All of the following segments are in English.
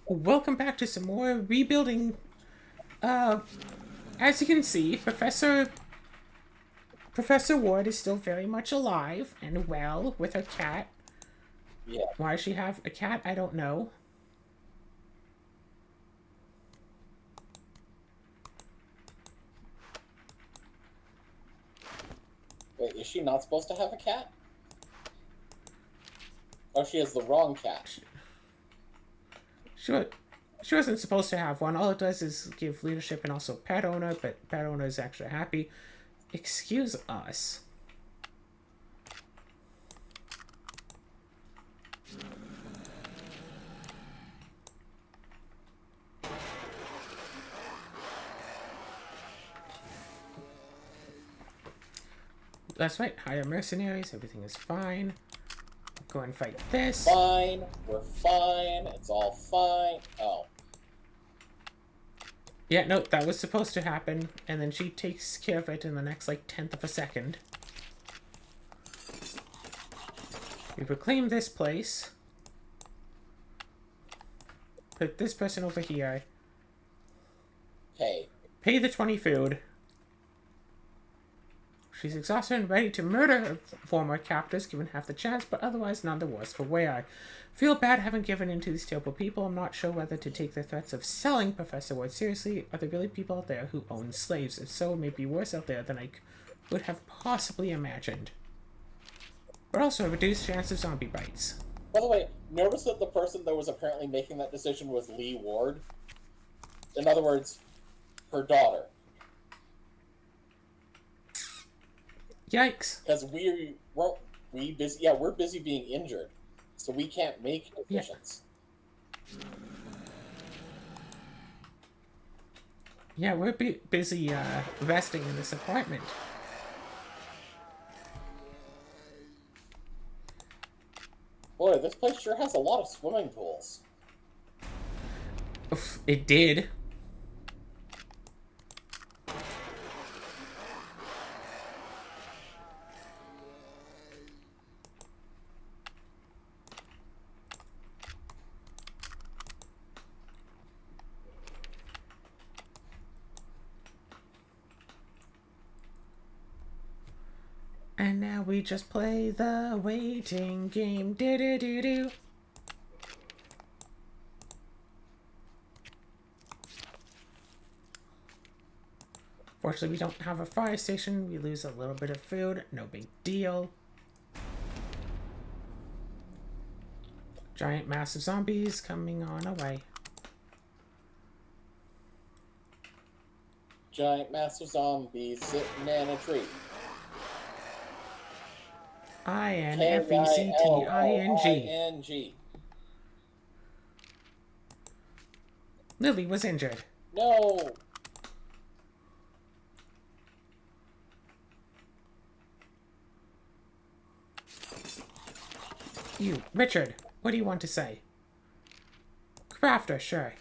Welcome back to some more rebuilding. Uh, as you can see, Professor Ward is still very much alive and well with her cat. Yeah. Why does she have a cat? I don't know. Wait, is she not supposed to have a cat? Oh, she has the wrong cat. She wa- she wasn't supposed to have one. All it does is give leadership and also pet owner, but pet owner is actually happy. Excuse us. That's right. Hire mercenaries. Everything is fine. Go and fight this. Fine. We're fine. It's all fine. Oh. Yeah, no, that was supposed to happen, and then she takes care of it in the next, like, tenth of a second. We reclaim this place. Put this person over here. Hey. Pay the 20 food. She's exhausted and ready to murder her former captors given half the chance, but otherwise none the worse for wear. Feel bad having given in to these terrible people. I'm not sure whether to take the threats of selling Professor Ward seriously. Are there really people out there who own slaves? If so, it may be worse out there than I would have possibly imagined. But also a reduced chance of zombie bites. By the way, notice that the person that was apparently making that decision was Lee Ward. In other words, her daughter. Yikes. Because we're busy being injured, so we can't make decisions. Yeah, we're busy investing in this apartment. Boy, this place sure has a lot of swimming pools. Oof, it did. And now we just play the waiting game. Do do do do. Fortunately, we don't have a fire station. We lose a little bit of food. No big deal. Giant, massive zombies coming on away. Giant massive zombies sitting in a tree. INFECTING. K-I-L-L-I-N-G. Lily was injured. No. You, Richard, what do you want to say? Crafter, sure.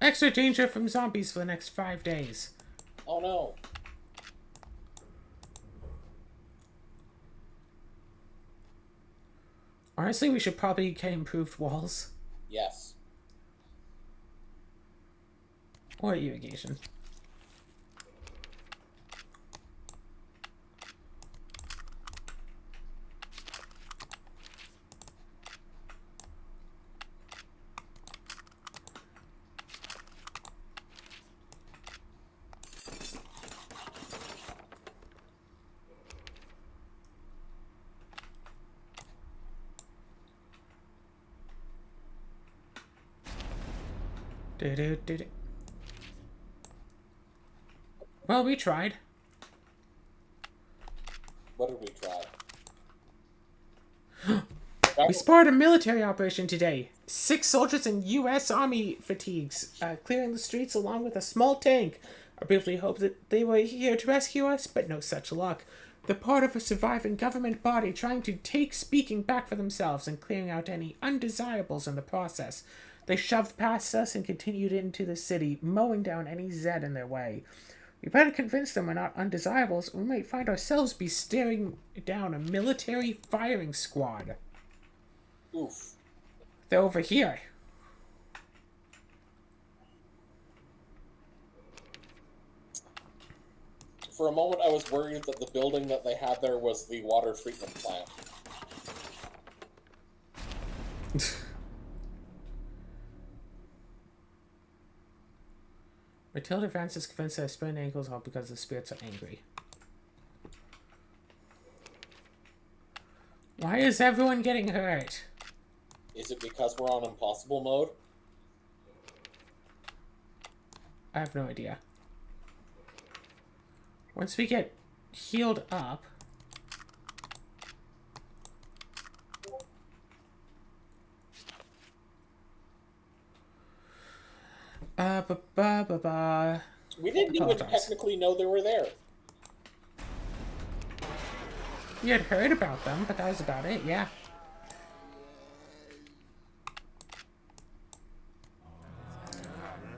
Extra danger from zombies for the next 5 days. Oh no. Honestly, we should probably get improved walls. Yes. Or irrigation. Do. Well, we tried. What did we try? We spotted a military operation today. 6 soldiers in U.S. Army fatigues, clearing the streets along with a small tank. I briefly hoped that they were here to rescue us, but no such luck. They're part of a surviving government body trying to take speaking back for themselves and clearing out any undesirables in the process. They shoved past us and continued into the city, mowing down any Zed in their way. We better convince them we're not undesirables, or we might find ourselves be staring down a military firing squad. Oof. They're over here. For a moment, I was worried that the building that they had there was the water treatment plant. Matilda Francis convinced that sprained ankles are because the spirits are angry. Why is everyone getting hurt? Is it because we're on impossible mode? I have no idea. Once we get healed up... We didn't even technically know they were there. We had heard about them, but that was about it, yeah.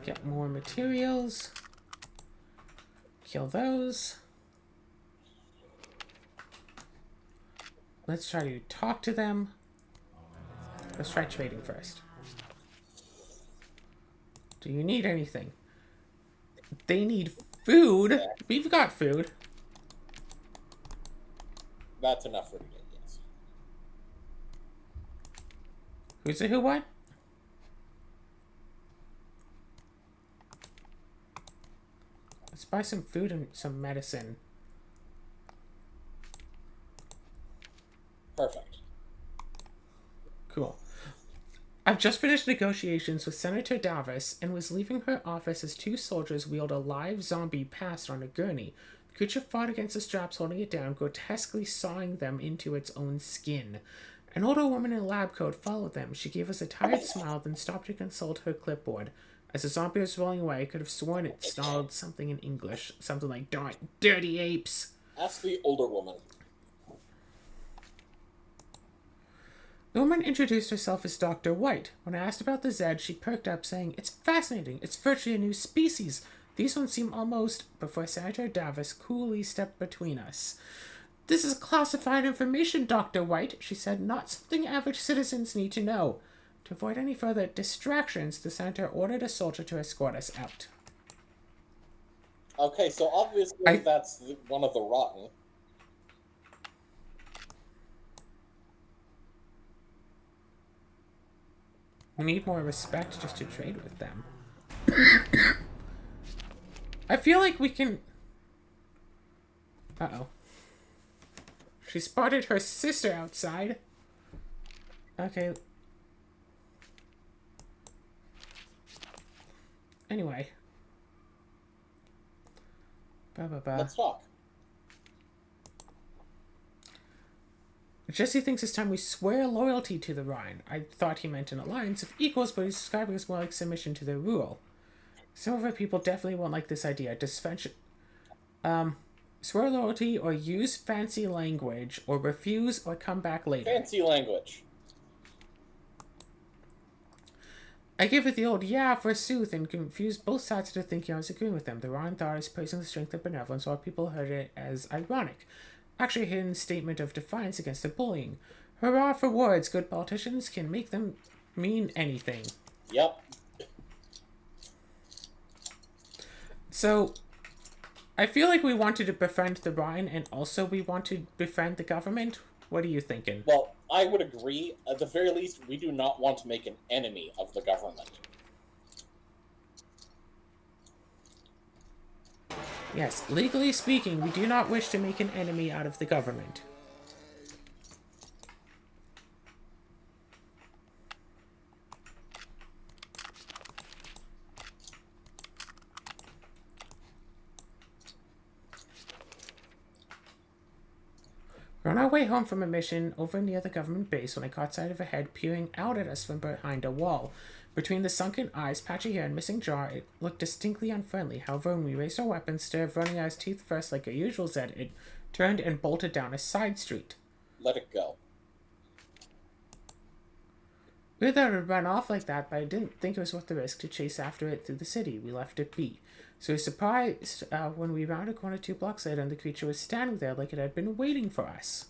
Get more materials. Kill those. Let's try to talk to them. Let's try trading first. Do you need anything? They need food. Yeah. We've got food. That's enough for today, yes. Who's it? Who what? Let's buy some food and some medicine. Perfect. Cool. I've just finished negotiations with Senator Davis and was leaving her office as two soldiers wheeled a live zombie past on a gurney. The creature fought against the straps holding it down, grotesquely sawing them into its own skin. An older woman in a lab coat followed them. She gave us a tired smile, then stopped to consult her clipboard. As the zombie was rolling away, I could have sworn it snarled something in English. Something like, dirty apes. Ask the older woman. The woman introduced herself as Dr. White. When I asked about the Zed, she perked up, saying, "It's fascinating. It's virtually a new species. These ones seem almost..." Before Senator Davis coolly stepped between us. "This is classified information, Dr. White," she said, "not something average citizens need to know." To avoid any further distractions, the senator ordered a soldier to escort us out. Okay, so obviously that's one of the rotten. We need more respect just to trade with them. I feel like we can... Uh-oh. She spotted her sister outside. Okay. Anyway. Let's talk. Jesse thinks it's time we swear loyalty to the Rhine. I thought he meant an alliance of equals, but he's describing it as more like submission to their rule. Some of our people definitely won't like this idea. Swear loyalty or use fancy language, or refuse or come back later. Fancy language. I give it the old yeah forsooth and confused both sides into thinking I was agreeing with them. The Rhine thought I was praising the strength of benevolence, while people heard it as ironic. Actually a hidden statement of defiance against the bullying. Hurrah for words. Good politicians can make them mean anything. Yep. So, I feel like we wanted to befriend the Rhine, and also we want to befriend the government. What are you thinking? Well, I would agree. At the very least, we do not want to make an enemy of the government. Yes, legally speaking, we do not wish to make an enemy out of the government. We're on our way home from a mission over near the government base when I caught sight of a head peering out at us from behind a wall. Between the sunken eyes, patchy hair, and missing jaw, it looked distinctly unfriendly. However, when we raised our weapons, instead of running at his teeth first like our usual Zed, it turned and bolted down a side street. Let it go. We thought it would run off like that, but I didn't think it was worth the risk to chase after it through the city. We left it be. So we were surprised when we rounded a corner 2 blocks later and the creature was standing there like it had been waiting for us.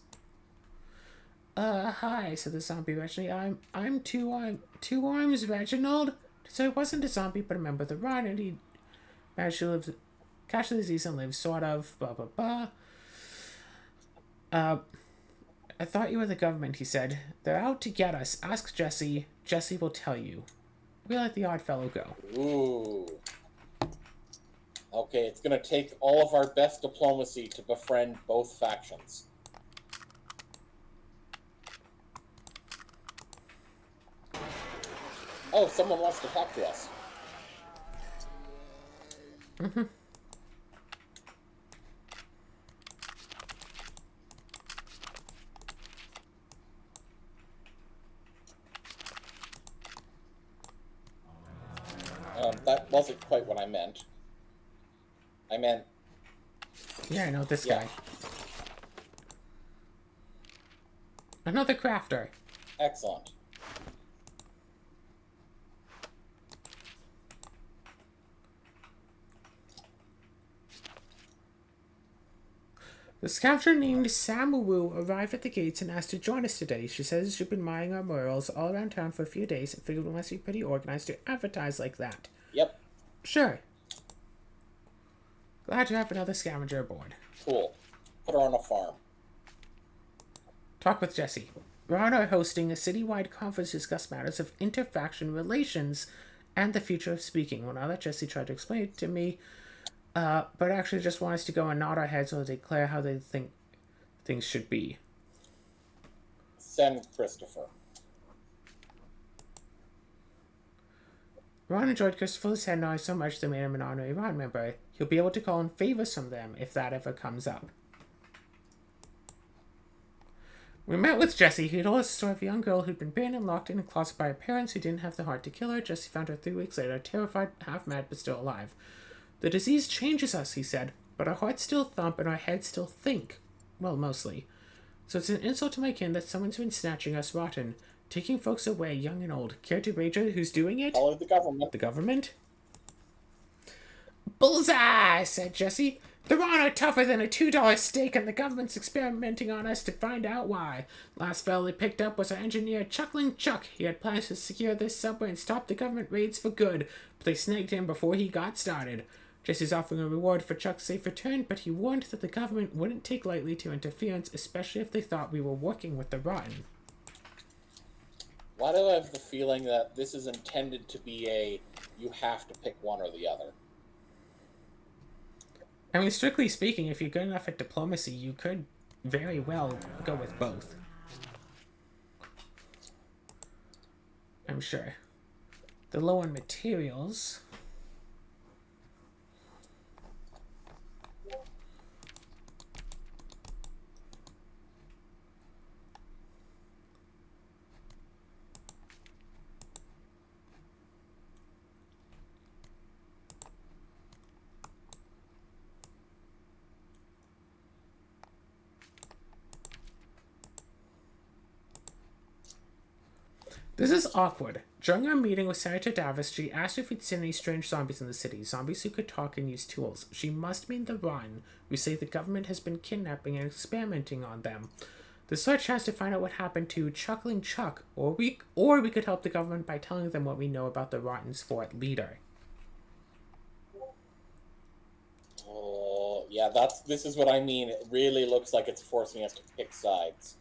Hi, said the zombie Reginald. I'm Two Arms Reginald. So he wasn't a zombie, but a member of the run, and he managed to live, catch the disease and live, sort of, blah, blah, blah. I thought you were the government, he said. They're out to get us. Ask Jesse. Jesse will tell you. We let the odd fellow go. Ooh. Okay, it's gonna take all of our best diplomacy to befriend both factions. Oh, someone wants to talk to us. Mm-hmm. That wasn't quite what I meant. I meant... Yeah, I know this guy. Another crafter. Excellent. The scavenger named Samu arrived at the gates and asked to join us today. She says she's been mining our murals all around town for a few days and figured we must be pretty organized to advertise like that. Yep. Sure. Glad to have another scavenger aboard. Cool. Put her on a farm. Talk with Jesse. Ron are hosting a citywide conference to discuss matters of interfaction relations and the future of speaking. Well, now that Jesse tried to explain it to me, but actually just want us to go and nod our heads while they declare how they think things should be. Send Christopher. Ron enjoyed Christopher's head nods so much they made him an honorary Ron member. He'll be able to call in favors from them if that ever comes up. We met with Jessie. He told us the story of a young girl who'd been banned and locked in a closet by her parents who didn't have the heart to kill her. Jessie found her 3 weeks later, terrified, half mad, but still alive. The disease changes us, he said, but our hearts still thump and our heads still think. Well, mostly. So it's an insult to my kin that someone's been snatching us rotten, taking folks away, young and old. Care to wager who's doing it? Call it the government. The government? Bullseye, said Jessie. The Ron are tougher than a $2 steak, and the government's experimenting on us to find out why. Last fellow they picked up was our engineer, Chuckling Chuck. He had plans to secure this subway and stop the government raids for good, but they snagged him before he got started. Jesse's offering a reward for Chuck's safe return, but he warned that the government wouldn't take lightly to interference, especially if they thought we were working with the Rotten. Why do I have the feeling that this is intended to be a you have to pick one or the other? I mean, strictly speaking, if you're good enough at diplomacy, you could very well go with both. I'm sure. The low on materials. This is awkward. During our meeting with Senator Davis, she asked if we'd seen any strange zombies in the city, zombies who could talk and use tools. She must mean the Run, who say the government has been kidnapping and experimenting on them. This is our chance to find out what happened to Chuckling Chuck, or we could help the government by telling them what we know about the Rotten's fort leader. Oh, yeah, this is what I mean. It really looks like it's forcing us to pick sides.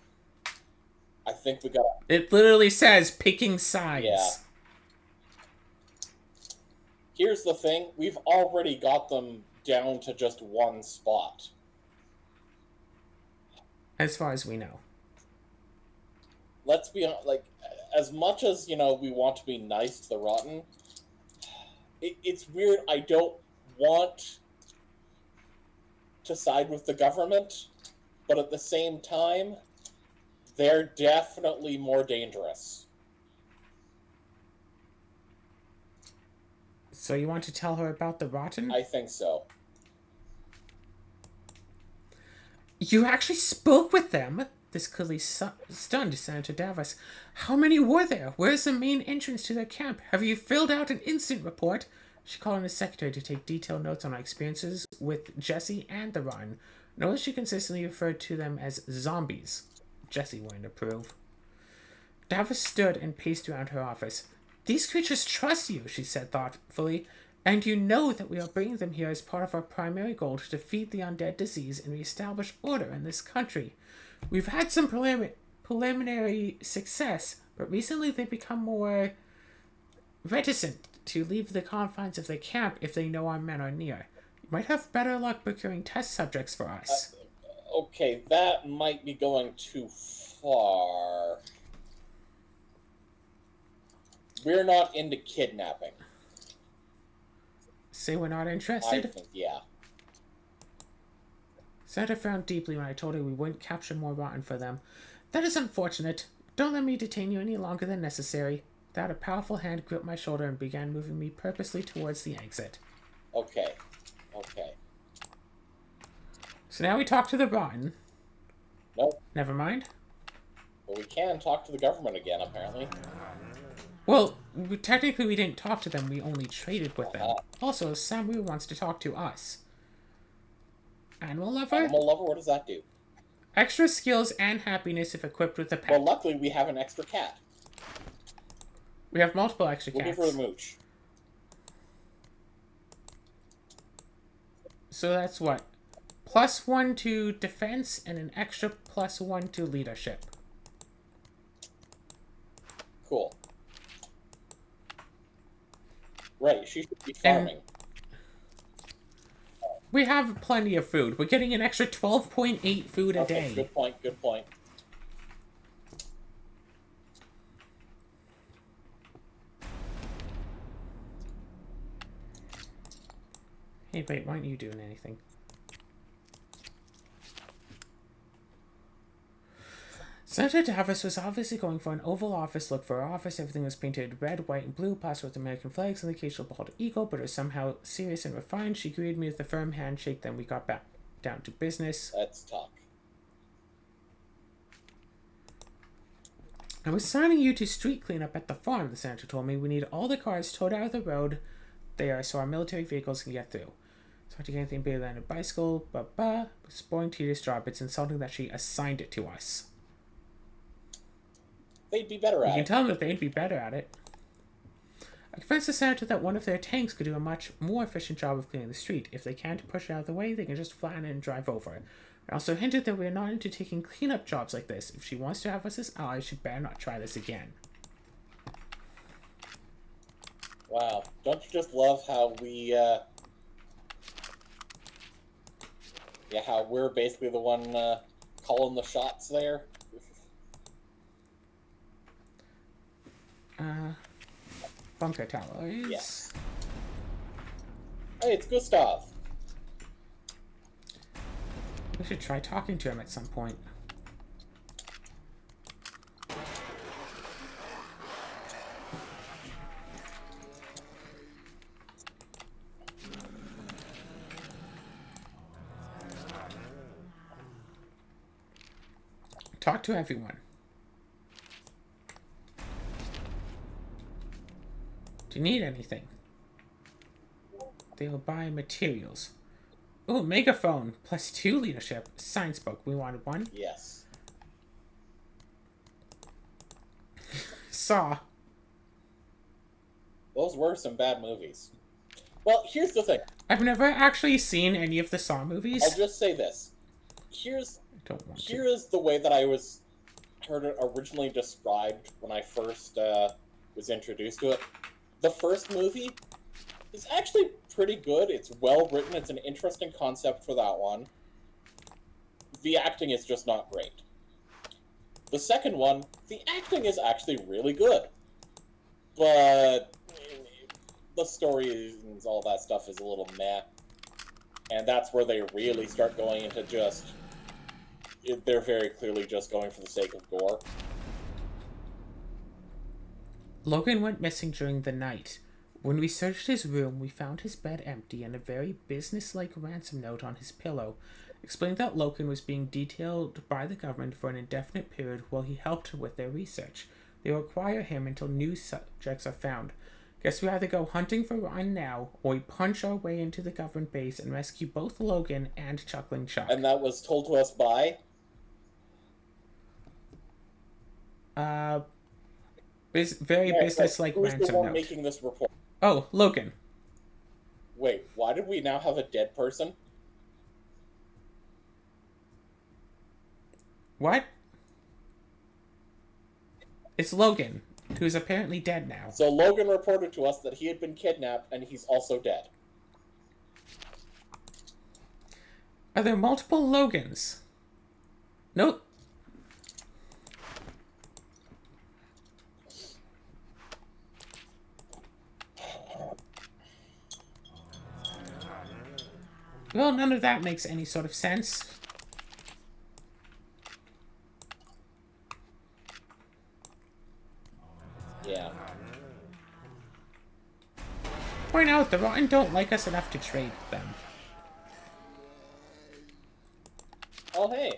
I think we gotta... It literally says picking sides. Yeah. Here's the thing. We've already got them down to just one spot. As far as we know. Let's be like, as much as, we want to be nice to the Rotten, it's weird. I don't want to side with the government, but at the same time, they're definitely more dangerous. So you want to tell her about the Rotten? I think so. You actually spoke with them? This clearly stunned Senator Davis. How many were there? Where's the main entrance to their camp? Have you filled out an incident report? She called on his secretary to take detailed notes on our experiences with Jesse and the Run. Notice she consistently referred to them as zombies. Jessie wouldn't approve. Davos stood and paced around her office. These creatures trust you, she said thoughtfully, and you know that we are bringing them here as part of our primary goal to defeat the undead disease and reestablish order in this country. We've had some preliminary success, but recently they've become more reticent to leave the confines of their camp if they know our men are near. You might have better luck procuring test subjects for us. Okay, that might be going too far. We're not into kidnapping. Say we're not I interested? think, yeah. Senator frowned deeply when I told her we wouldn't capture more rotten for them. That is unfortunate. Don't let me detain you any longer than necessary. That a powerful hand gripped my shoulder and began moving me purposely towards the exit. Okay. So now we talk to the rotten. Nope. Never mind. But we can talk to the government again, apparently. Well, technically we didn't talk to them, we only traded with them. Also, Samu wants to talk to us. Animal lover? Animal lover, what does that do? Extra skills and happiness if equipped with a pet. Well, luckily we have an extra cat. We have multiple extra We'll cats. give her a mooch. So that's what? +1 to defense and an extra +1 to leadership. Cool. Right, she should be farming. We have plenty of food. We're getting an extra 12.8 food a day. Good point. Hey, wait, why aren't you doing anything? Senator Davos was obviously going for an Oval Office look for her office. Everything was painted red, white, and blue, plastered with American flags and the occasional bald eagle, but it was somehow serious and refined. She greeted me with a firm handshake, then we got back down to business. Let's talk. I was signing you to street cleanup at the farm, the senator told me. We need all the cars towed out of the road there so our military vehicles can get through. It's hard to get anything bigger than a bicycle, spoiling tedious job. It's insulting that she assigned it to us. They'd be better at it. You can tell them that they'd be better at it. I convinced the senator that one of their tanks could do a much more efficient job of cleaning the street. If they can't push it out of the way, they can just flatten it and drive over it. I also hinted that we're not into taking cleanup jobs like this. If she wants to have us as allies, she better not try this again. Wow. Don't you just love how we, how we're basically the one, calling the shots there? Bunker towers. Yes. Hey, it's Gustav. We should try talking to him at some point. Talk to everyone. Do you need anything? They will buy materials. Oh, megaphone. +2 leadership. Science book. We wanted one. Yes. Saw. Those were some bad movies. Well, here's the thing. I've never actually seen any of the Saw movies. I'll just say this. Here is the way that I heard it originally described when I first was introduced to it. The first movie is actually pretty good. It's well written. It's an interesting concept for that one. The acting is just not great. The second one, the acting is actually really good. But the story and all that stuff is a little meh. And that's where they really start going into just... They're very clearly just going for the sake of gore. Logan went missing during the night. When we searched his room, we found his bed empty and a very businesslike ransom note on his pillow, explaining that Logan was being detailed by the government for an indefinite period while he helped with their research. They will require him until new subjects are found. Guess we either go hunting for Ryan now, or we punch our way into the government base and rescue both Logan and Chuckling Chuck. And that was told to us by... Uh, very Yeah, so business-like who's the ransom one note. making this report? Oh, Logan. Wait, why did we now have a dead person? What? It's Logan, who's apparently dead now. So Logan reported to us that he had been kidnapped and he's also dead. Are there multiple Logans? Nope. Well, none of that makes any sort of sense. Yeah. Point out, the Rotten don't like us enough to trade with them. Oh, hey.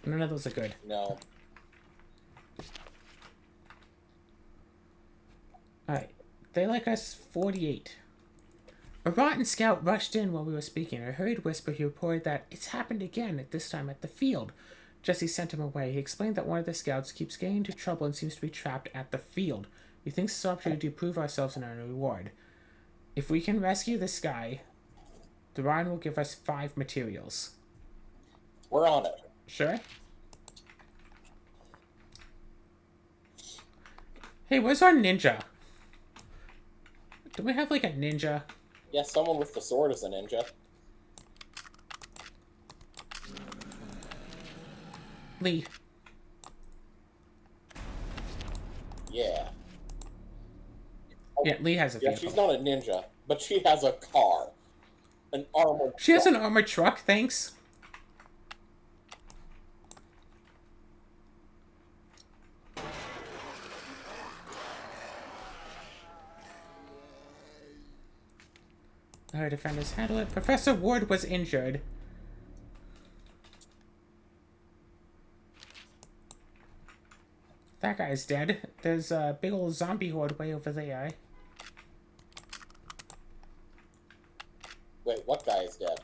None of those are good. No. Alright. They like us 48. A Rotten scout rushed in while we were speaking. A hurried whisper, he reported that it's happened again, at this time at the field. Jesse sent him away. He explained that one of the scouts keeps getting into trouble and seems to be trapped at the field. He thinks it's an opportunity to prove ourselves and earn a reward. If we can rescue this guy, the Rotten will give us 5 materials. We're on it. Sure? Hey, where's our ninja? Do we have like a ninja? Yeah, someone with the sword is a ninja. Lee. Yeah. Yeah, Lee has a Yeah, vehicle. she's not a ninja, but she has a car. An armored She has truck. an armored truck, thanks. Our defenders handle it. Professor Ward was injured. That guy's dead. There's a big old zombie horde way over there. Wait, what guy is dead?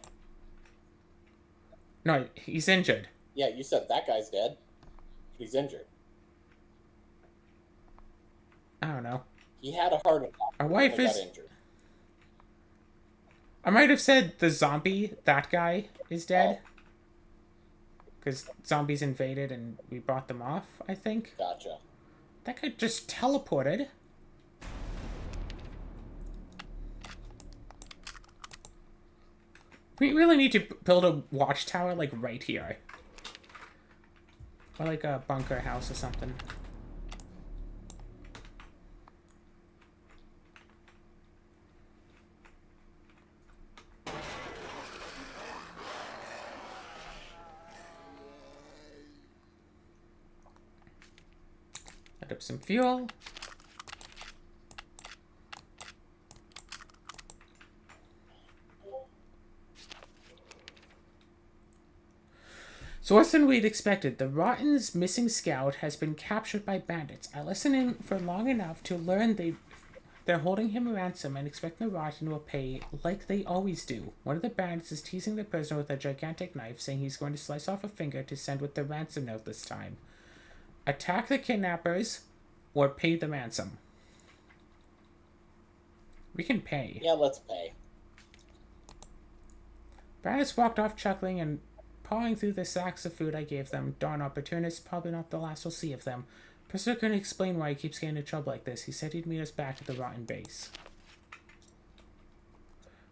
No, he's injured. Yeah, you said that guy's dead. He's injured. I don't know. He had a heart attack. Our wife and is... got injured. I might have said the zombie, that guy, is dead. Because zombies invaded and we brought them off, I think. Gotcha. That guy just teleported. We really need to build a watchtower, like, right here. Or, like, a bunker house or something. Add up some fuel. So worse than we'd expected, the Rotten's missing scout has been captured by bandits. I listened in for long enough to learn they're holding him ransom and expecting the Rotten will pay like they always do. One of the bandits is teasing the prisoner with a gigantic knife, saying he's going to slice off a finger to send with the ransom note this time. Attack the kidnappers or pay the ransom. We can pay. Yeah, let's pay. Bandits walked off chuckling and pawing through the sacks of food I gave them. Darn opportunists, probably not the last we'll see of them. Prisoner couldn't explain why he keeps getting into trouble like this. He said he'd meet us back at the Rotten base.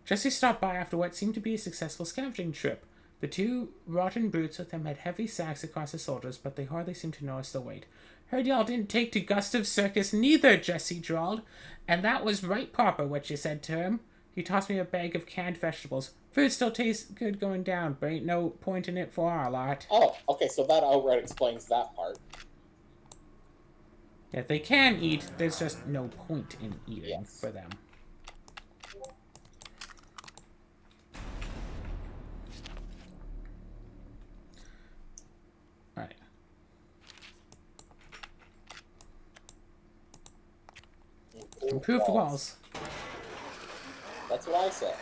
Jesse stopped by after what seemed to be a successful scavenging trip. The 2 Rotten brutes with him had heavy sacks across the soldiers, but they hardly seemed to notice the weight. Heard y'all didn't take to Gustav's circus neither, Jesse drawled. And that was right proper what you said to him. He tossed me a bag of canned vegetables. Food still tastes good going down, but ain't no point in it for our lot. Oh, okay, so that outright explains that part. Yeah, they can eat, there's just no point in eating for them. Alright. Improved walls. That's what I said.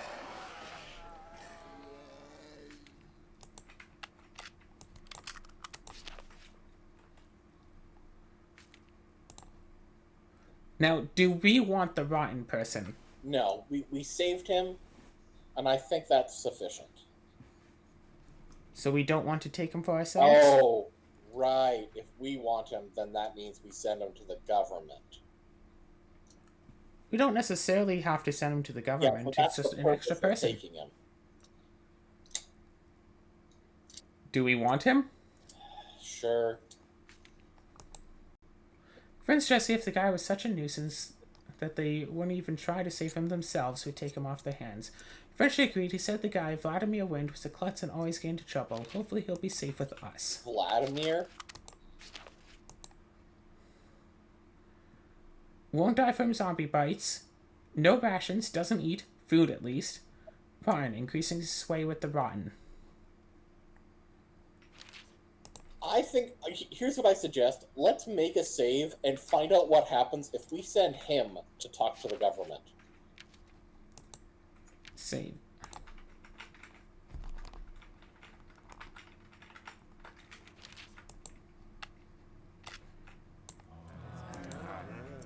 Now, do we want the rotten person? No, we saved him, and I think that's sufficient. So we don't want to take him for ourselves? Oh, right. If we want him, then that means we send him to the government. We don't necessarily have to send him to the Yeah, government. but that's It's just the an extra purpose of person. taking him. Do we want him? Sure. Friends Jesse, if the guy was such a nuisance that they wouldn't even try to save him themselves, we'd take him off their hands. Eventually agreed. He said the guy, Vladimir Wind, was a klutz and always get into trouble. Hopefully he'll be safe with us. Vladimir? Won't die from zombie bites. No rations, doesn't eat. Food at least. Rotten, increasing his sway with the rotten. I think, here's what I suggest. Let's make a save and find out what happens if we send him to talk to the government. Save.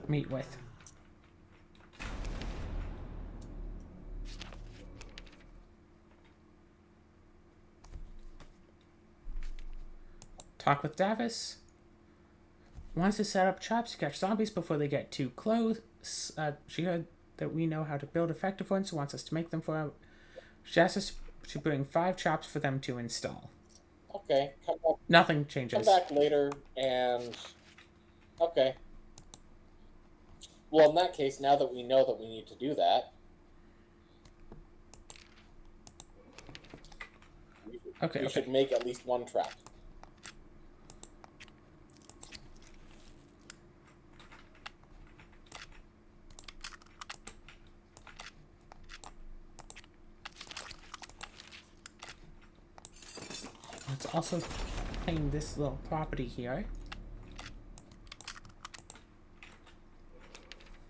Meet with. Talk with Davis. Wants to set up traps to catch zombies before they get too close. She heard that we know how to build effective ones, so wants us to make them for her. She asked us to bring 5 traps for them to install. Okay, come back. Nothing changes. Come back later and... Okay. Well, in that case, now that we know that we need to do that... we should make at least 1 trap. Let's also claim this little property here.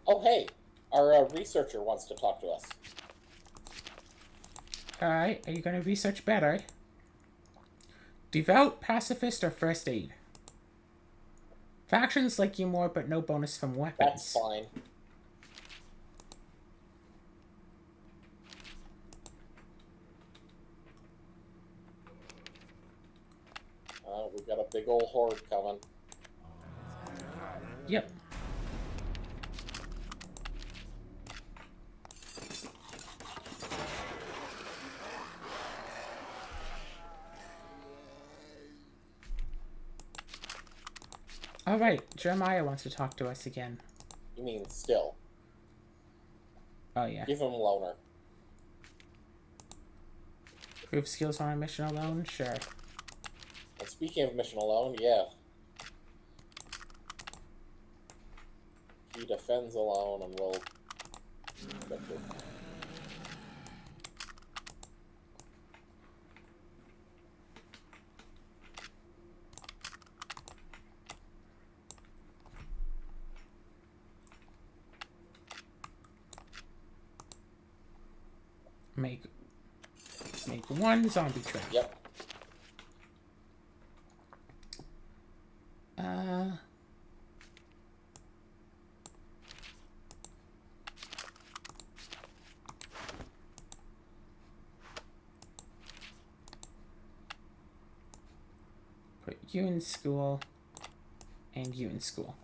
Oh, hey! Our researcher wants to talk to us. Alright, are you going to research better? Devout, pacifist, or first aid? Factions like you more, but no bonus from weapons. That's fine. We've got a big old horde coming. Yep. Alright, Jeremiah wants to talk to us again. You mean still? Oh, yeah. Give him loner. Prove skills on a mission alone? Sure. And speaking of mission alone, yeah. He defends alone and will... Make 1 zombie trap. Yep. Put you in school, and you in school.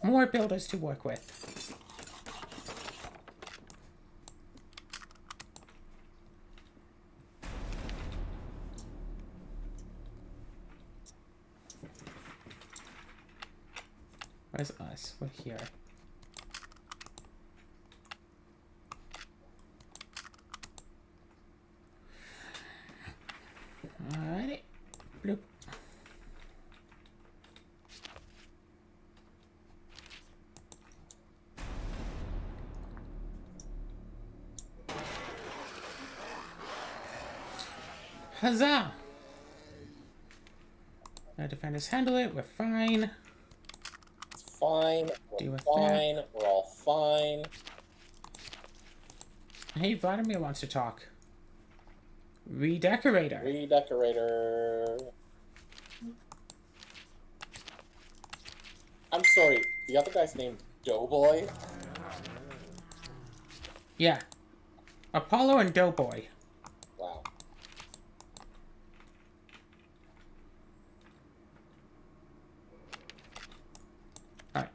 More builders to work with. Where's us? We're here. Alrighty. Bloop. Huzzah! Our defenders handle it. We're fine. Fine. We're fine. That. We're all fine. Hey, Vladimir wants to talk. Redecorator. Redecorator. I'm sorry, the other guy's named Doughboy? Yeah. Apollo and Doughboy. Wow. Alright.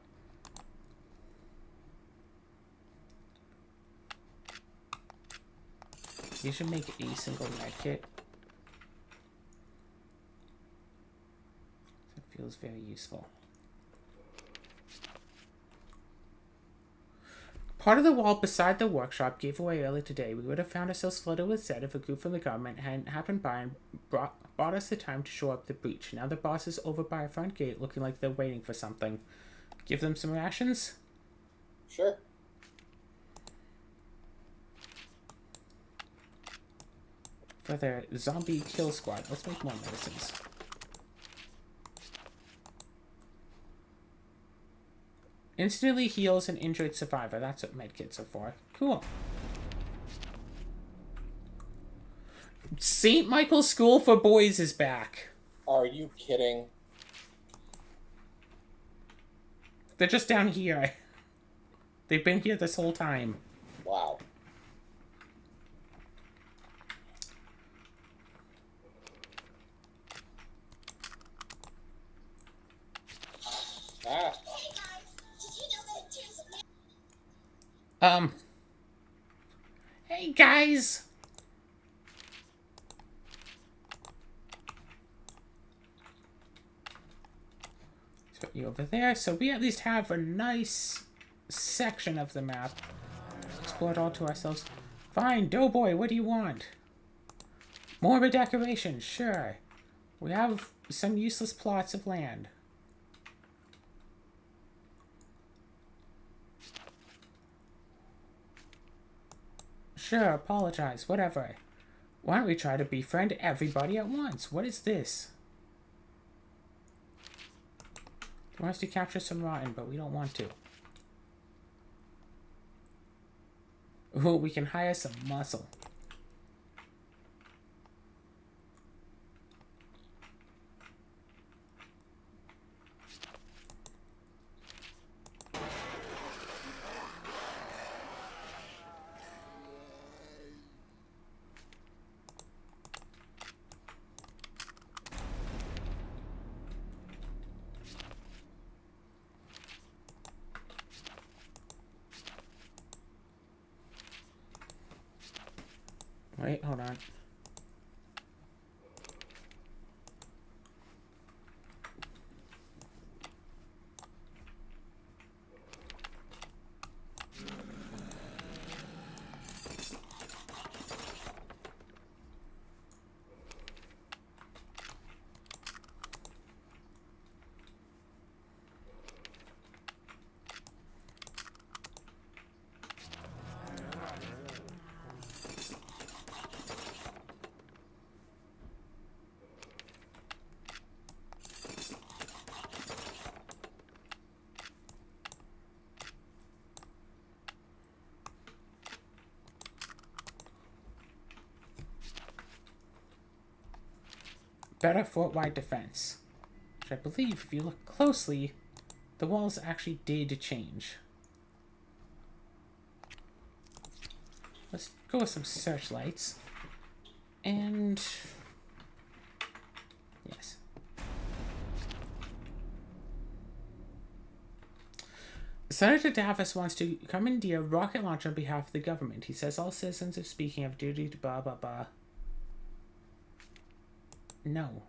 You should make a single med kit. That feels very useful. Part of the wall beside the workshop gave away earlier today. We would have found ourselves flooded with Zed if a group from the government hadn't happened by and bought us the time to shore up the breach. Now the boss is over by our front gate looking like they're waiting for something. Give them some rations? Sure. For their zombie kill squad. Let's make more medicines. Instantly heals an injured survivor. That's what medkits are for. Cool. St. Michael's School for Boys is back. Are you kidding? They're just down here. They've been here this whole time. Wow. Ah. Hey guys. Let's put you over there, so we at least have a nice section of the map. Explore it all to ourselves. Fine, Doughboy, what do you want? More decoration, sure. We have some useless plots of land. Sure, apologize, whatever. Why don't we try to befriend everybody at once? What is this? He wants to capture some rotten, but we don't want to. Ooh, we can hire some muscle. Wait, hold on. Better fort-wide defense. Which I believe, if you look closely, the walls actually did change. Let's go with some searchlights. And... yes. Senator Davis wants to commandeer a rocket launcher on behalf of the government. He says all citizens are speaking of duty to blah blah blah. No.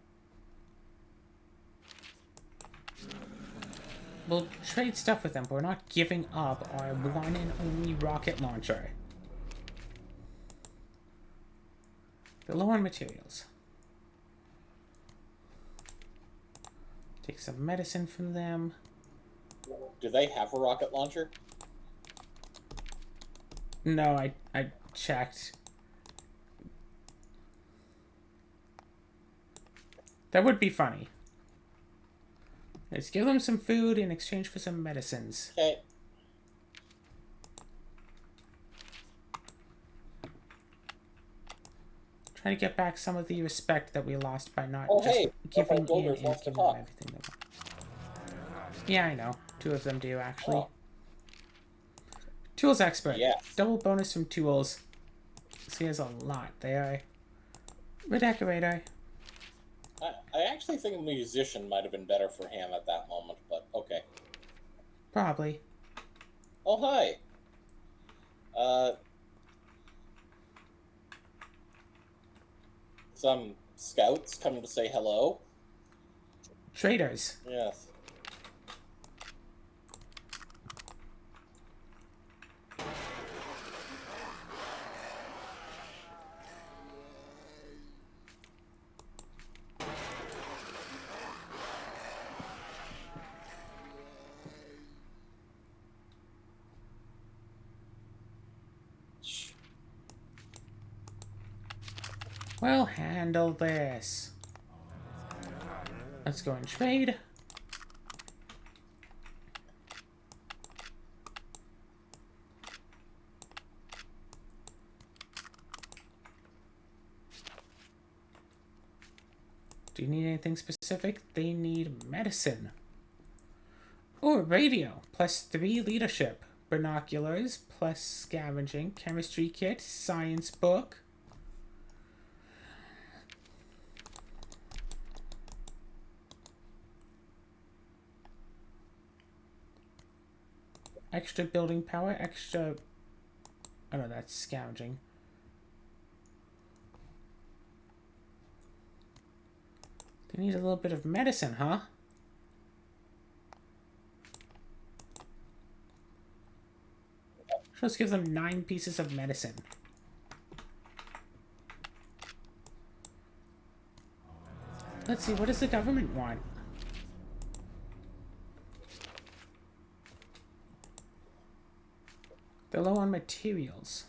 We'll trade stuff with them, but we're not giving up our one and only rocket launcher. They're low on materials. Take some medicine from them. Do they have a rocket launcher? No, I checked. That would be funny. Let's give them some food in exchange for some medicines. Okay. Try to get back some of the respect that we lost by not Oh, just hey, giving in Builders and wants to giving them talk. everything they want. Yeah, I know. 2 of them do, actually. Oh, Tools expert. yes. Double bonus from tools. So he has a lot there. Redecorator. I actually think a musician might have been better for him at that moment, but okay. Probably. Oh, hi. Uh, some scouts coming to say hello. Traders. Yes. We'll handle this. Let's go and trade. Do you need anything specific? They need medicine. Or radio. +3 leadership. Binoculars. Plus scavenging. Chemistry kit. Science book. Extra building power. Extra... Oh no, that's scavenging. They need a little bit of medicine, huh? So let's give them 9 pieces of medicine. Let's see, what does the government want? They're low on materials.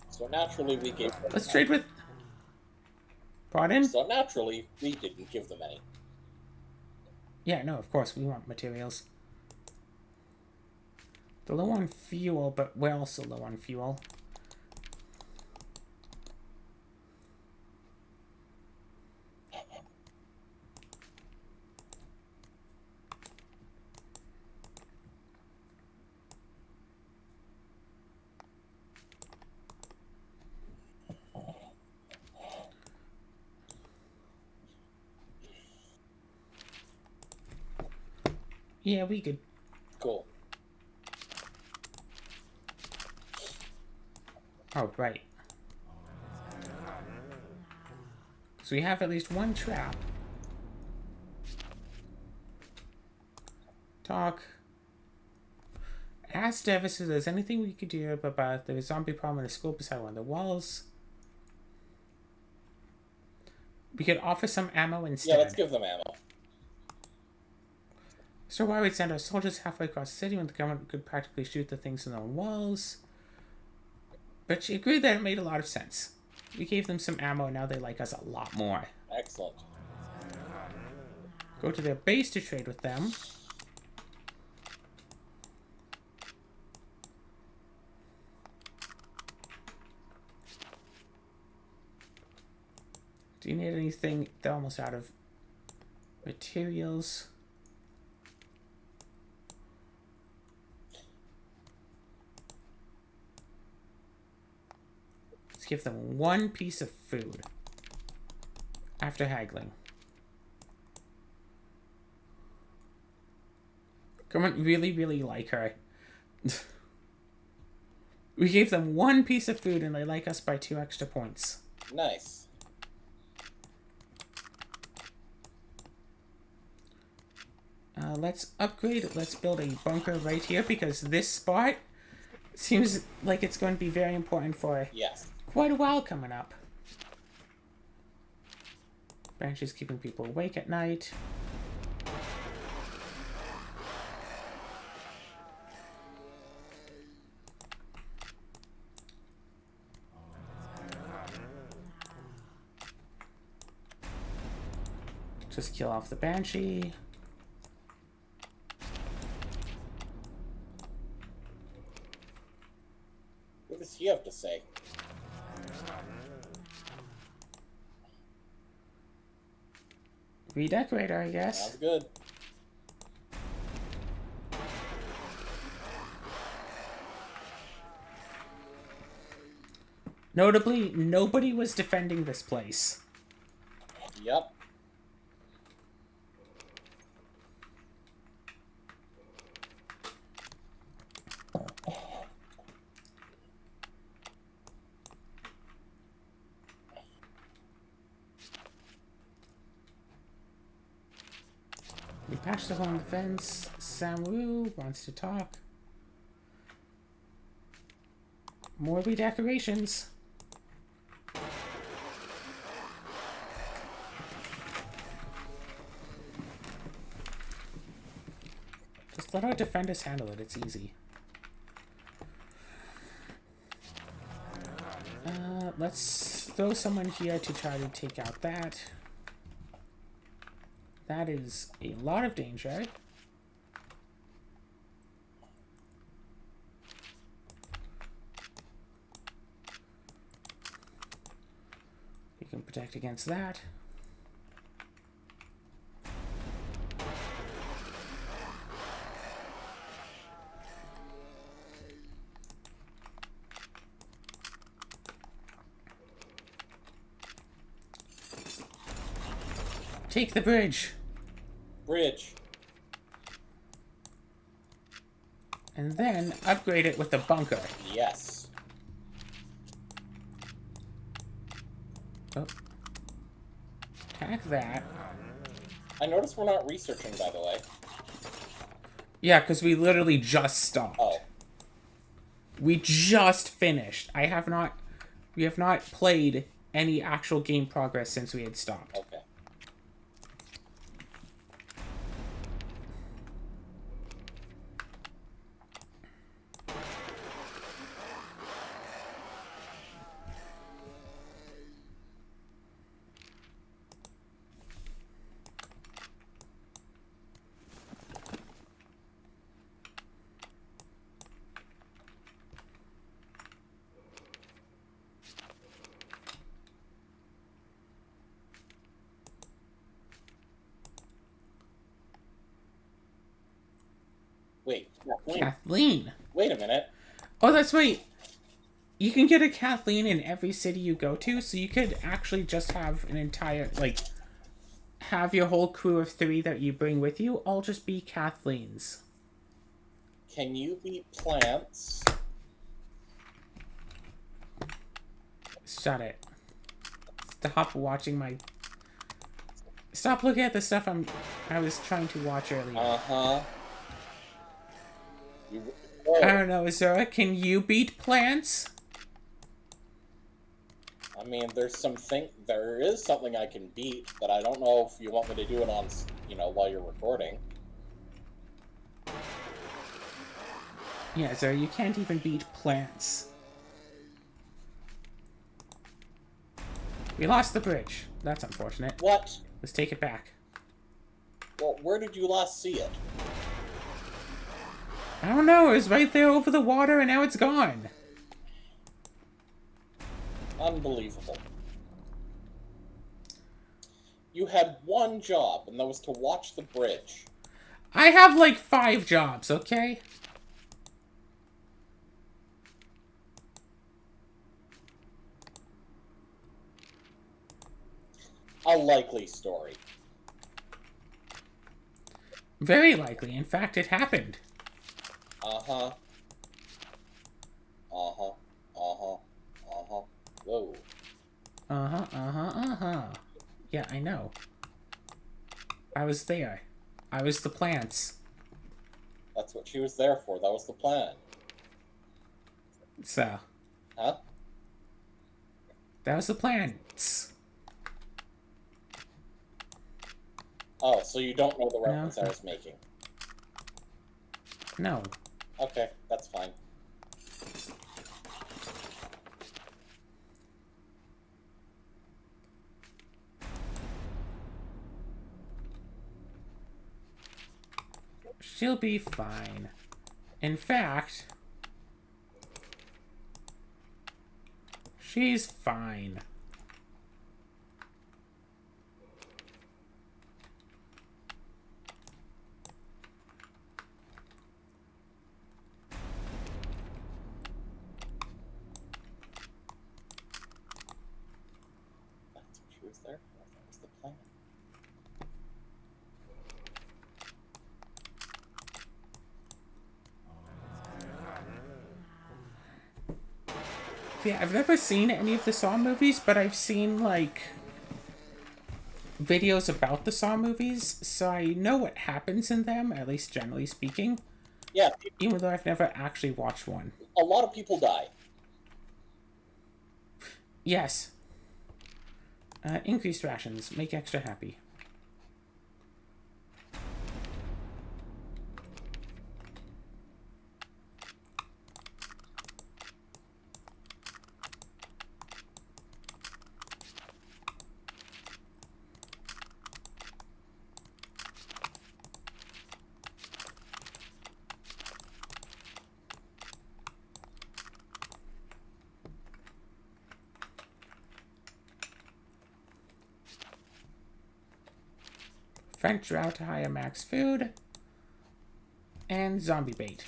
So naturally we gave them Let's trade with... Pardon? So naturally we didn't give them any. Yeah, no, of course, we want materials. They're low on fuel, but we're also low on fuel. Yeah, we could. Cool. Oh, right. So we have at least one trap. Talk. Ask Davis if there's anything we could do about the zombie problem in a school beside one of the walls. We could offer some ammo instead. Yeah, let's give them ammo. So why we'd send our soldiers halfway across the city when the government could practically shoot the things on their own walls. But she agreed that it made a lot of sense. We gave them some ammo and now they like us a lot more. Excellent. Go to their base to trade with them. Do you need anything? They're almost out of materials. Let's give them 1 piece of food after haggling. Government really, really like her. We gave them 1 piece of food and they like us by 2 extra points. Nice. Let's upgrade. Let's build a bunker right here because this spot seems like it's going to be very important for Yes. quite a while coming up. Branches keeping people awake at night. Just kill off the Banshee. What does he have to say? Redecorator, I guess. Sounds good. Notably, nobody was defending this place. Yep. We patched the hole in the fence. Samu wants to talk. More redecorations. Just let our defenders handle it. It's easy. Let's throw someone here to try to take out that. That is a lot of danger. You can protect against that. Take the bridge. Bridge. And then upgrade it with the bunker. Yes. Oh. Attack that. I noticed we're not researching, by the way. Yeah, because we literally just stopped. Oh. We just finished. We have not played any actual game progress since we had stopped. Okay. Wait, Kathleen. Wait a minute. Oh, that's right. You can get a Kathleen in every city you go to, so you could actually just have an entire, like, have your whole crew of 3 that you bring with you all just be Kathleens. Can you beat plants? Shut it. Stop watching my... Stop looking at the stuff I was trying to watch earlier. Uh-huh. I don't know, Zora, can you beat plants? I mean, there is something I can beat, but I don't know if you want me to do it on, while you're recording. Yeah, Zora, you can't even beat plants. We lost the bridge. That's unfortunate. What? Let's take it back. Well, where did you last see it? I don't know, it was right there over the water and now it's gone. Unbelievable. You had one job, and that was to watch the bridge. I have like 5 jobs, okay? A likely story. Very likely. In fact, it happened. Uh-huh. Uh-huh. Uh-huh. Uh-huh. Whoa. Yeah, I know. I was there. I was the plants. That's what she was there for. That was the plan. So. Huh? That was the plants. Oh, so you don't know the reference I was making. No. Okay, that's fine. She'll be fine. In fact, she's fine. That's what she was there for. That was the plan. Yeah, I've never seen any of the Saw movies, but I've seen, like, videos about the Saw movies, so I know what happens in them, at least generally speaking, Yeah, even though I've never actually watched one. a lot of people die. Yes. Increased rations. Make extra happy. French route to higher max food. And zombie bait.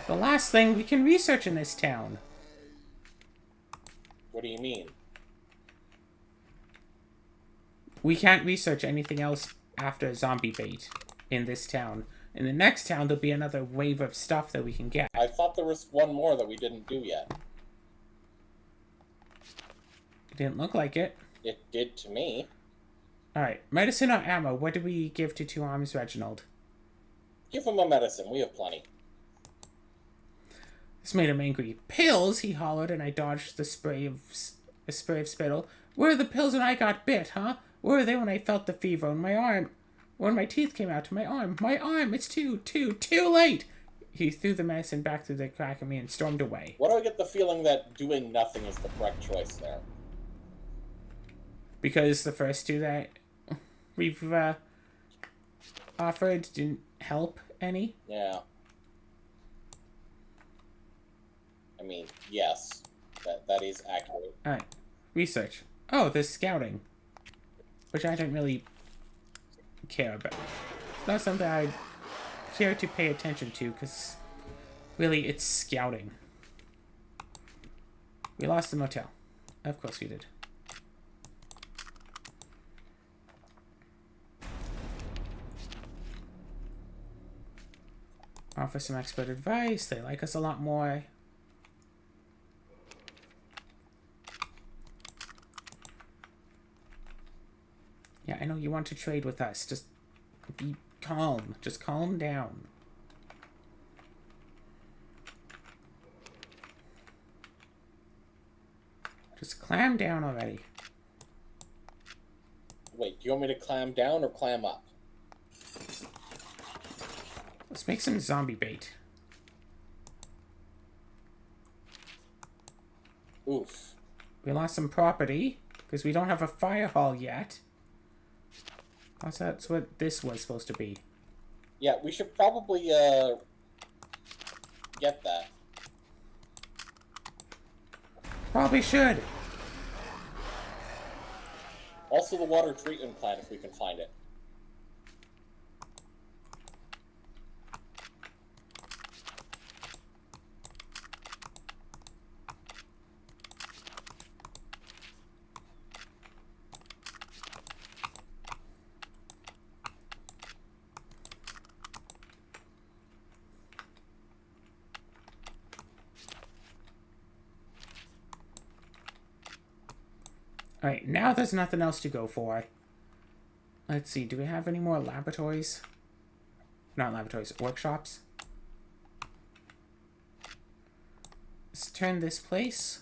The last thing we can research in this town. What do you mean? We can't research anything else after zombie bait in this town. In the next town, there'll be another wave of stuff that we can get. I thought there was one more that we didn't do yet. It didn't look like it. It did to me. Alright, medicine or ammo? What do we give to Two Arms Reginald? Give him a medicine. We have plenty. This made him angry. Pills, he hollered, and I dodged the spray of spittle. Where are the pills when I got bit, huh? Where were they when I felt the fever on my arm? When my teeth came out to my arm. My arm! It's too late! He threw the medicine back through the crack of me and stormed away. Why do I get the feeling that doing nothing is the correct choice there? Because the first two that we've offered didn't help any. Yeah. I mean, yes. That is accurate. Alright. Research. Oh, there's scouting. Which I don't really care about. Not something I care to pay attention to, because really it's scouting. We lost the motel. Of course we did. Offer some expert advice. They like us a lot more. Yeah, I know you want to trade with us. Just be calm. Just calm down. Just clam down already. Wait, do you want me to clam down or clam up? Let's make some zombie bait. Oof. We lost some property because we don't have a fire hall yet. That's what this was supposed to be. Yeah, we should probably get that. Probably should. Also the water treatment plant if we can find it. Alright, now there's nothing else to go for. Let's see, do we have any more laboratories? Not laboratories, workshops. Let's turn this place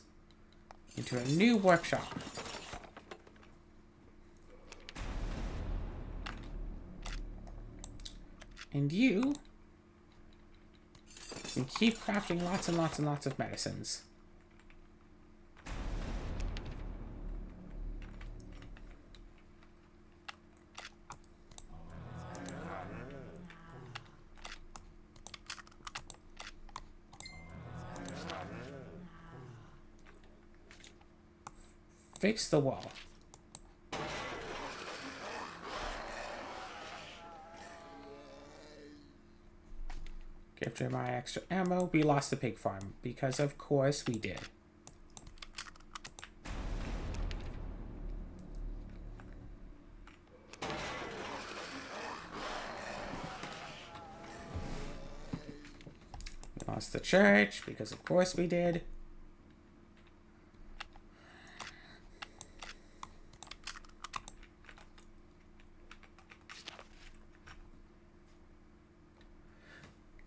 into a new workshop. And you can keep crafting lots and lots and lots of medicines. fix the wall. After my extra ammo, we lost the pig farm, because of course we did. We lost the church, because of course we did.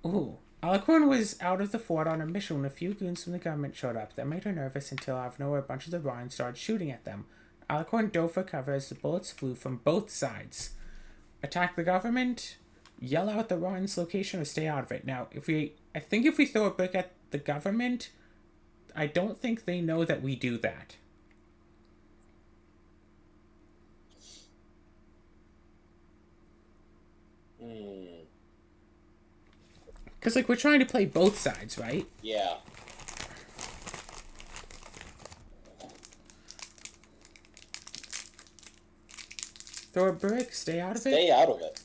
Ooh. Alicorn was out of the fort on a mission when a few goons from the government showed up. That made her nervous until out of nowhere a bunch of the Rhine started shooting at them. Alicorn dove for cover as the bullets flew from both sides. Attack the government, yell out the Rhine's location, or stay out of it. Now, I think if we throw a brick at the government, I don't think they know that we do that. Because, like, we're trying to play both sides, right? Yeah. Throw a brick, stay out of it? Stay out of it.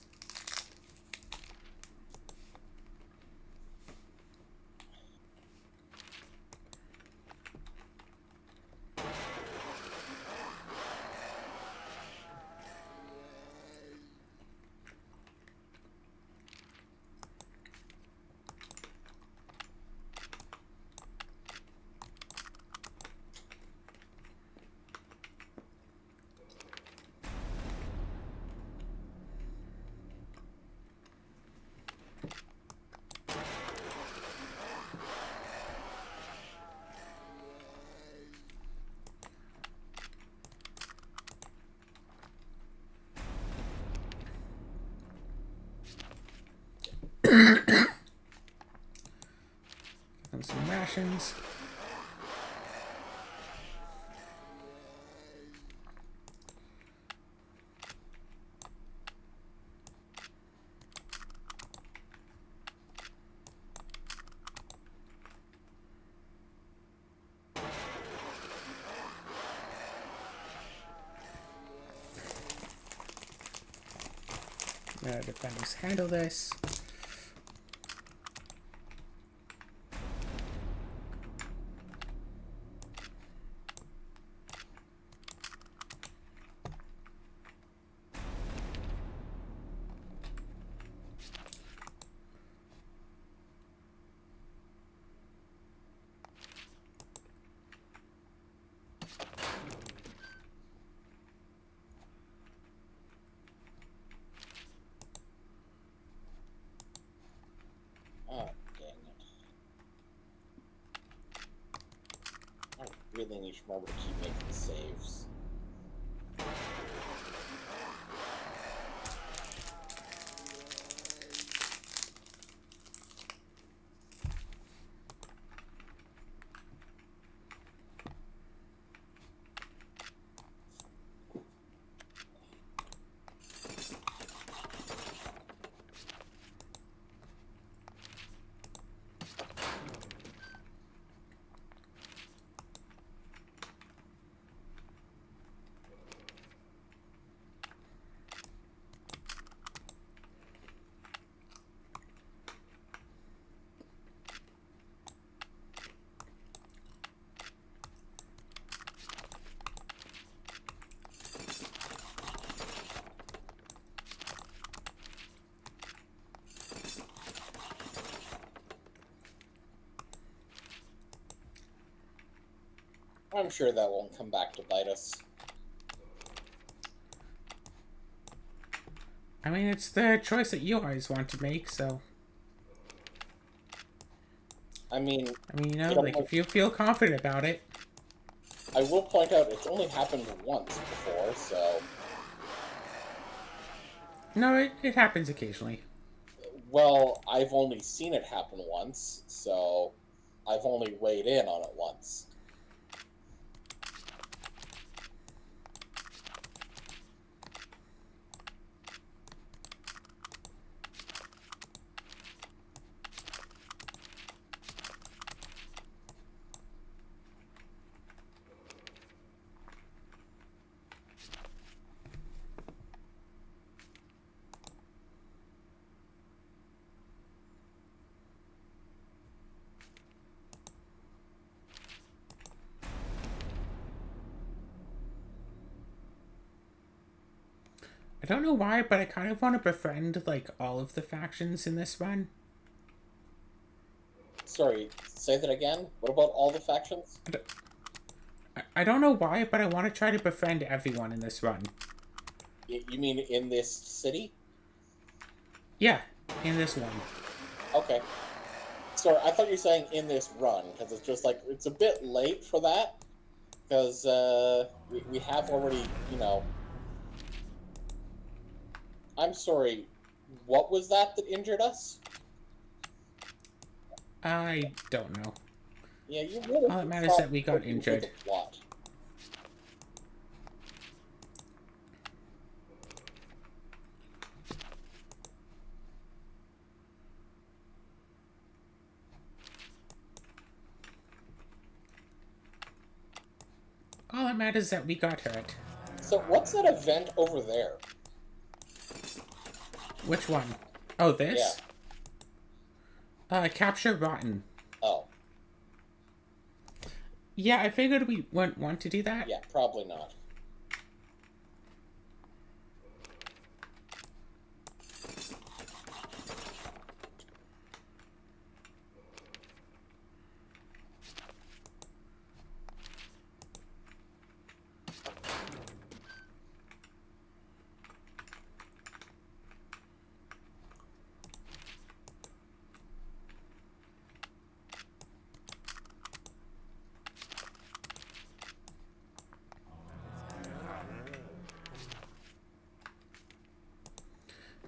Some rations. Defenders handle this. Oh, dang it. I really need to remember to keep making saves. I'm sure that won't come back to bite us. I mean, it's the choice that you always want to make, so... I mean, you know, like, if you feel confident about it... I will point out, it's only happened once before, so... No, it happens occasionally. Well, I've only seen it happen once, so I've only weighed in on it once. I don't know why, but I kind of want to befriend, like, all of the factions in this run. Sorry, say that again. What about all the factions? I don't know why, but I want to try to befriend everyone in this run. You mean in this city? Yeah, in this one. Okay. Sorry, I thought you were saying in this run, because it's just like, it's a bit late for that, because we have already, I'm sorry, what was that injured us? I don't know. Yeah, you really All that matters is thought that we got what you did injured. the plot. All that matters is that we got hurt. So what's that event over there? Which one? Oh, this? Yeah. Capture Rotten. Oh. Yeah, I figured we wouldn't want to do that. Yeah, probably not.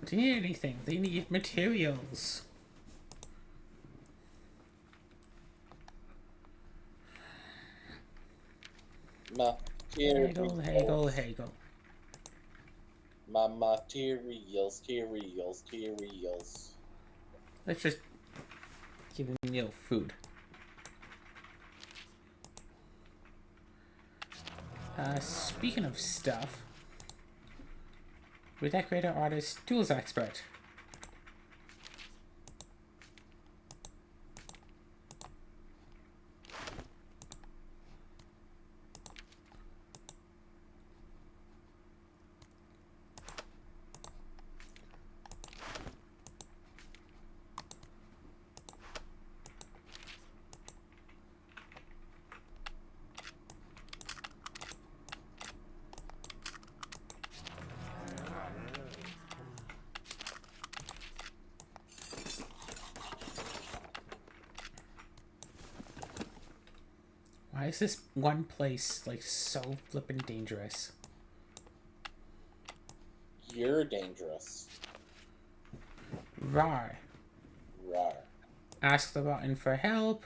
Do you need anything? They need materials. Materials. Hagel. My materials. Let's just give them Neil food. Speaking of stuff, redecorator, artist, tools expert. Why is this one place, like, so flippin' dangerous? You're dangerous. Rar. Rar. Ask the Rotten for help.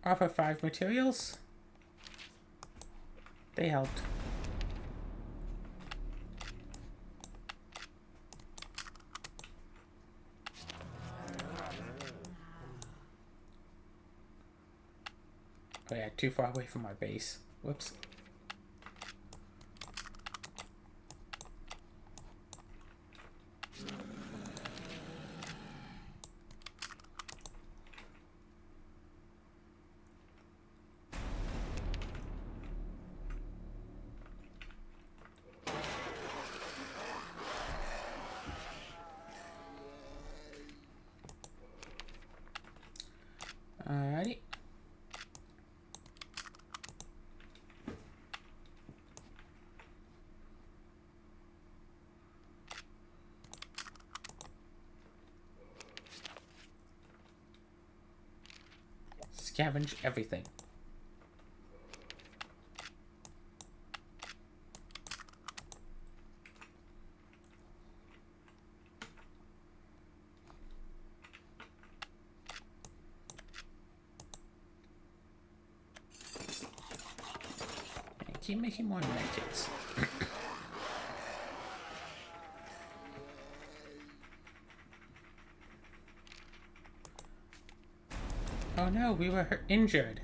Offer 5 materials. They helped. Oh yeah, too far away from our base. Whoops. Alrighty. Scavenge everything. And keep making more medkits. Oh no, we were injured.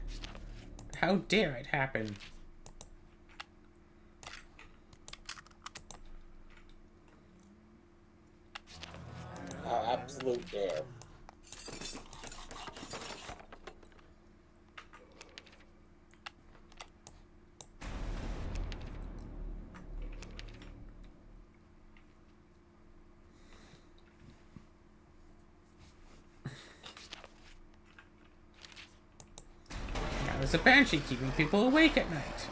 How dare it happen? How absolute dare. There's a banshee keeping people awake at night.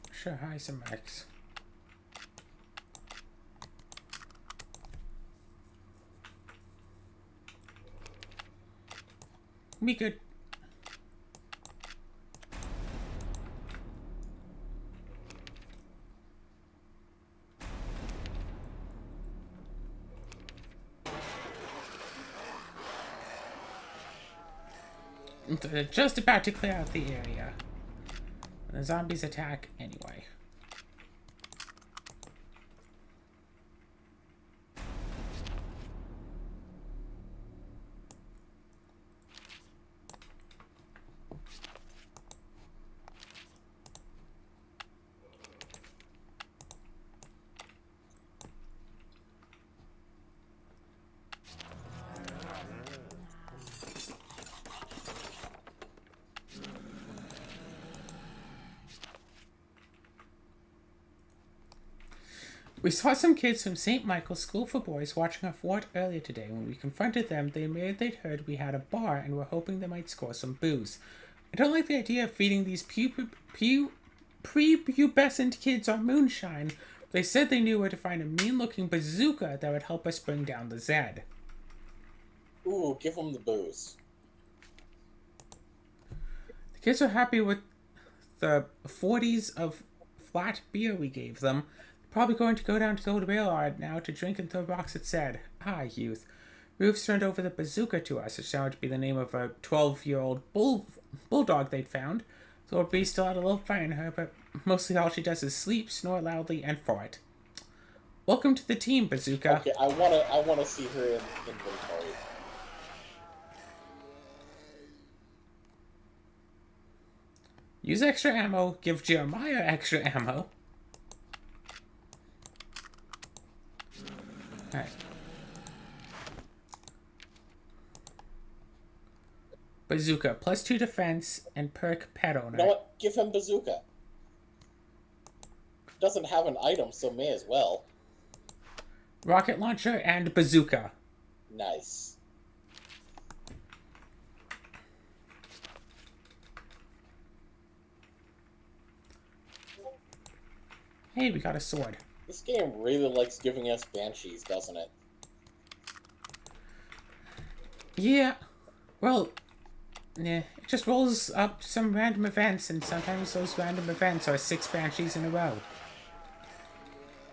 Sure, hi, some Max. Be good. They're just about to clear out the area. The zombies attack anyway. We saw some kids from St. Michael's School for Boys watching our fort earlier today. When we confronted them, they admitted they'd heard we had a bar and were hoping they might score some booze. I don't like the idea of feeding these prepubescent kids our moonshine. They said they knew where to find a mean-looking bazooka that would help us bring down the Zed. Ooh, give them the booze. The kids are happy with the 40s of flat beer we gave them. Probably going to go down to the old rail yard now to drink and throw rocks at Zed. Ah, youth. Rufus turned over the bazooka to us. It sounded to be the name of a 12-year-old bulldog they'd found. The old beast still had a little fire in her, but mostly all she does is sleep, snore loudly, and fart. Welcome to the team, Bazooka. Okay, I wanna see her in inventory. Use extra ammo. Give Jeremiah extra ammo. Alright. Bazooka, +2 defense, and perk pet owner. You know what? Give him bazooka. Doesn't have an item, so may as well. Rocket launcher and bazooka. Nice. Hey, we got a sword. This game really likes giving us banshees, doesn't it? Yeah. Well, yeah, it just rolls up some random events, and sometimes those random events are 6 banshees in a row.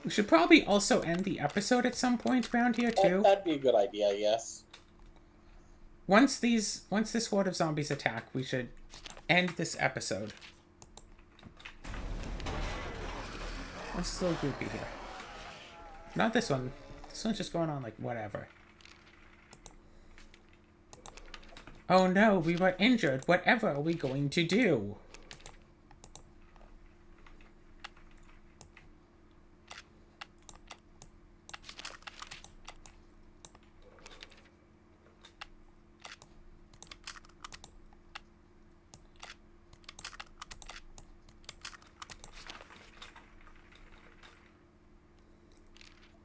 We should probably also end the episode at some point around here, too. That'd be a good idea, yes. Once this horde of zombies attack, we should end this episode. What's this little groupie here? Not this one. This one's just going on like whatever. Oh no, we were injured. Whatever are we going to do?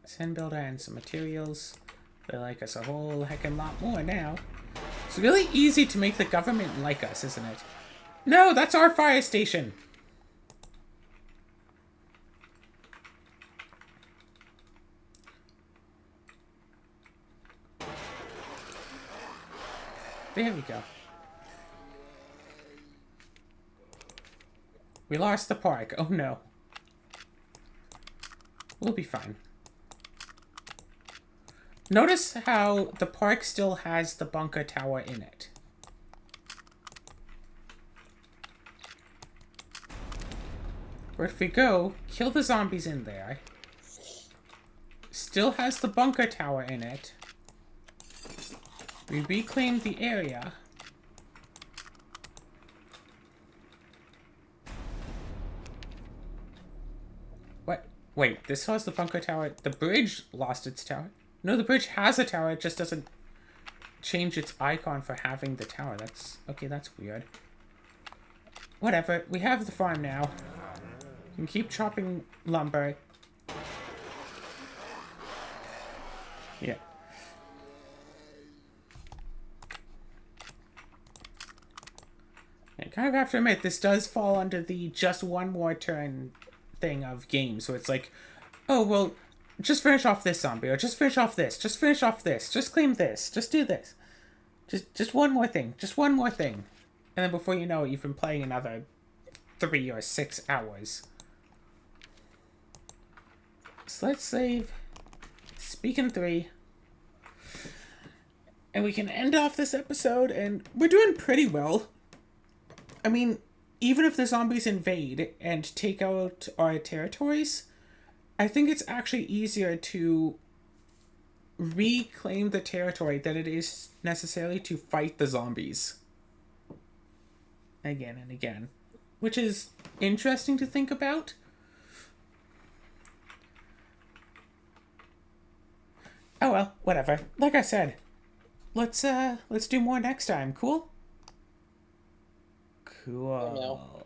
Send builder and some materials. They like us a whole heckin' lot more now. It's really easy to make the government like us, isn't it? No, that's our fire station! There we go. We lost the park. Oh no. We'll be fine. Notice how the park still has the bunker tower in it. Where if we go, kill the zombies in there. Still has the bunker tower in it. We reclaim the area. What? Wait, this has the bunker tower. The bridge lost its tower. No, the bridge has a tower, it just doesn't change its icon for having the tower. That's... okay, that's weird. Whatever, we have the farm now. We can keep chopping lumber. Yeah. I kind of have to admit, this does fall under the just one more turn thing of games, so it's like, oh, well, just finish off this zombie, or just finish off this, just finish off this, just claim this, just do this. Just one more thing, just one more thing. And then before you know it, you've been playing another 3 or 6 hours. So let's save, speak in 3. And we can end off this episode, and we're doing pretty well. I mean, even if the zombies invade and take out our territories, I think it's actually easier to reclaim the territory than it is necessarily to fight the zombies. Again and again. Which is interesting to think about. Oh well, whatever. Like I said, let's do more next time. Cool? Cool.